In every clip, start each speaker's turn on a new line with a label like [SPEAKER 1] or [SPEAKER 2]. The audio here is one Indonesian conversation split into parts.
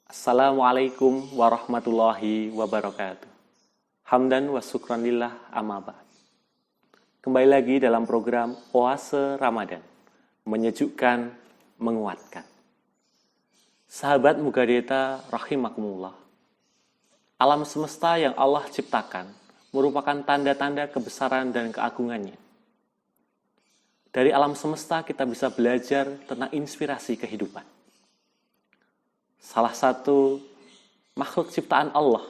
[SPEAKER 1] Assalamualaikum warahmatullahi wabarakatuh. Hamdan wa syukran lillah amma ba'd. Kembali lagi dalam program Oase Ramadan, menyejukkan, menguatkan. Sahabat Mugadeta rahimakumullah. Alam semesta yang Allah ciptakan merupakan tanda-tanda kebesaran dan keagungannya. Dari alam semesta kita bisa belajar tentang inspirasi kehidupan. Salah satu makhluk ciptaan Allah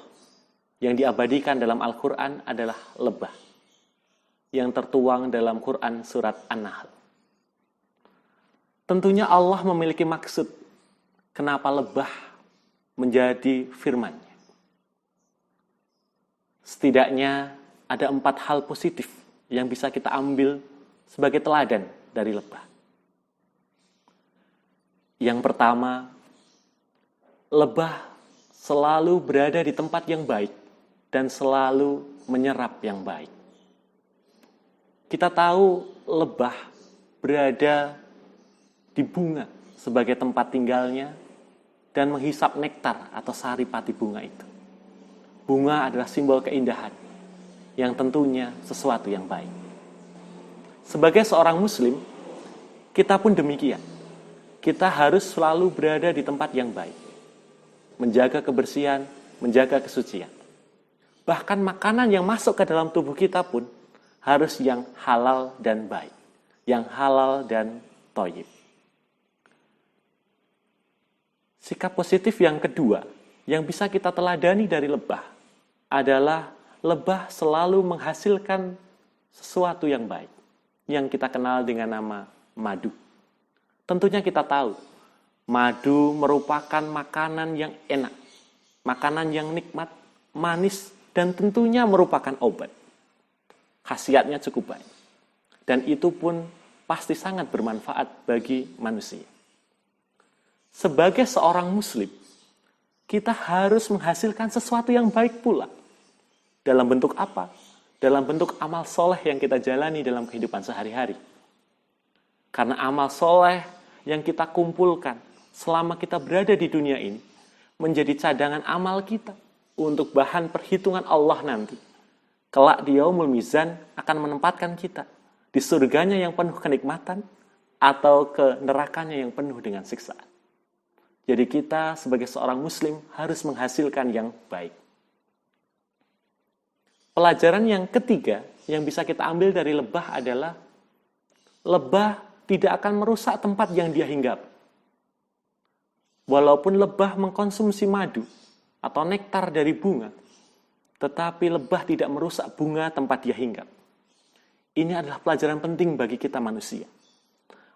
[SPEAKER 1] yang diabadikan dalam Al-Quran adalah lebah, yang tertuang dalam Quran surat An-Nahl. Tentunya Allah memiliki maksud kenapa lebah menjadi firman-Nya. Setidaknya ada 4 hal positif yang bisa kita ambil sebagai teladan dari lebah. Yang pertama, lebah selalu berada di tempat yang baik dan selalu menyerap yang baik. Kita tahu lebah berada di bunga sebagai tempat tinggalnya dan menghisap nektar atau saripati bunga itu. Bunga adalah simbol keindahan yang tentunya sesuatu yang baik. Sebagai seorang muslim, kita pun demikian. Kita harus selalu berada di tempat yang baik. Menjaga kebersihan, menjaga kesucian. Bahkan makanan yang masuk ke dalam tubuh kita pun harus yang halal dan baik. Yang halal dan thayyib. Sikap positif yang kedua yang bisa kita teladani dari lebah adalah lebah selalu menghasilkan sesuatu yang baik. Yang kita kenal dengan nama madu. Tentunya kita tahu madu merupakan makanan yang enak, makanan yang nikmat, manis, dan tentunya merupakan obat. Khasiatnya cukup baik. Dan itu pun pasti sangat bermanfaat bagi manusia. Sebagai seorang muslim, kita harus menghasilkan sesuatu yang baik pula. Dalam bentuk apa? Dalam bentuk amal soleh yang kita jalani dalam kehidupan sehari-hari. Karena amal soleh yang kita kumpulkan selama kita berada di dunia ini, menjadi cadangan amal kita untuk bahan perhitungan Allah nanti. Kelak di Yaumul Mizan akan menempatkan kita di surganya yang penuh kenikmatan atau ke nerakanya yang penuh dengan siksaan. Jadi kita sebagai seorang muslim harus menghasilkan yang baik. Pelajaran yang ketiga yang bisa kita ambil dari lebah adalah lebah tidak akan merusak tempat yang dia hinggap. Walaupun lebah mengkonsumsi madu atau nektar dari bunga, tetapi lebah tidak merusak bunga tempat dia hinggap. Ini adalah pelajaran penting bagi kita manusia.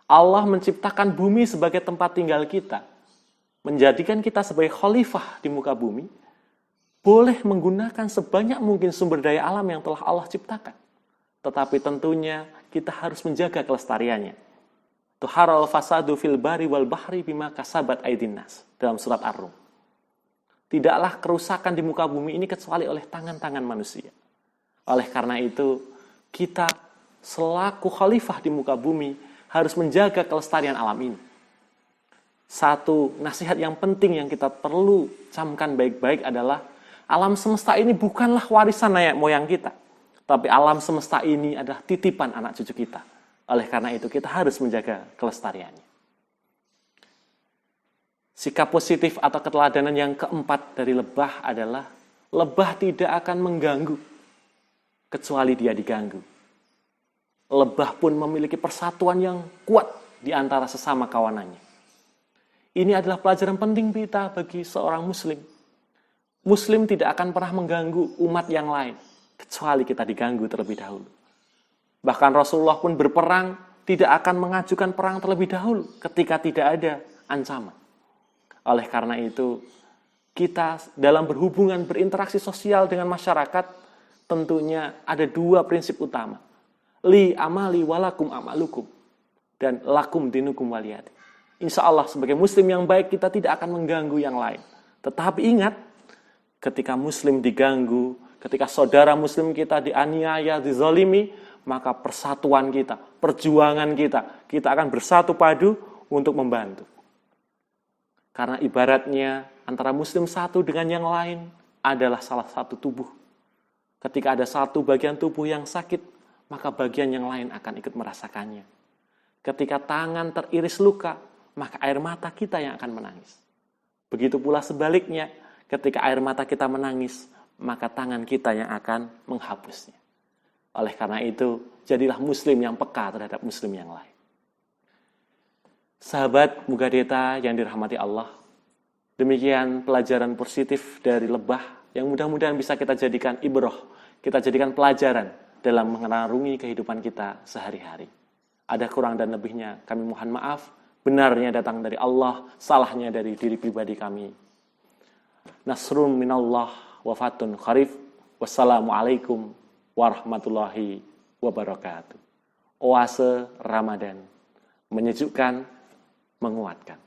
[SPEAKER 1] Allah menciptakan bumi sebagai tempat tinggal kita, menjadikan kita sebagai khalifah di muka bumi, boleh menggunakan sebanyak mungkin sumber daya alam yang telah Allah ciptakan. Tetapi tentunya kita harus menjaga kelestariannya. Tuharal fasadu fil bari wal bahri bima kasabat aydin nas dalam surat Ar-Rum. Tidaklah kerusakan di muka bumi ini kecuali oleh tangan-tangan manusia. Oleh karena itu, kita selaku khalifah di muka bumi harus menjaga kelestarian alam ini. Satu nasihat yang penting yang kita perlu camkan baik-baik adalah alam semesta ini bukanlah warisan nenek moyang kita, tapi alam semesta ini adalah titipan anak cucu kita. Oleh karena itu, kita harus menjaga kelestariannya. Sikap positif atau keteladanan yang keempat dari lebah adalah lebah tidak akan mengganggu kecuali dia diganggu. Lebah pun memiliki persatuan yang kuat di antara sesama kawanannya. Ini adalah pelajaran penting kita bagi seorang muslim. Muslim tidak akan pernah mengganggu umat yang lain kecuali kita diganggu terlebih dahulu. Bahkan Rasulullah pun berperang tidak akan mengajukan perang terlebih dahulu ketika tidak ada ancaman. Oleh karena itu, kita dalam berhubungan berinteraksi sosial dengan masyarakat tentunya ada 2 prinsip utama. Li amali walakum amalukum dan lakum dinukum waliyati. Insya Allah sebagai muslim yang baik kita tidak akan mengganggu yang lain. Tetapi ingat, ketika muslim diganggu, ketika saudara muslim kita dianiaya, dizalimi, maka persatuan kita, perjuangan kita akan bersatu padu untuk membantu. Karena ibaratnya antara muslim satu dengan yang lain adalah salah satu tubuh. Ketika ada satu bagian tubuh yang sakit, maka bagian yang lain akan ikut merasakannya. Ketika tangan teriris luka, maka air mata kita yang akan menangis. Begitu pula sebaliknya, ketika air mata kita menangis, maka tangan kita yang akan menghapusnya. Oleh karena itu, jadilah muslim yang peka terhadap muslim yang lain. Sahabat Mugadeta yang dirahmati Allah, demikian pelajaran positif dari lebah yang mudah-mudahan bisa kita jadikan ibroh, kita jadikan pelajaran dalam mengarungi kehidupan kita sehari-hari. Ada kurang dan lebihnya, kami mohon maaf. Benarnya datang dari Allah, salahnya dari diri pribadi kami. Nasrun minallah wa fatun kharif. Wassalamualaikum warahmatullahi wabarakatuh. Oase Ramadan, menyejukkan, menguatkan.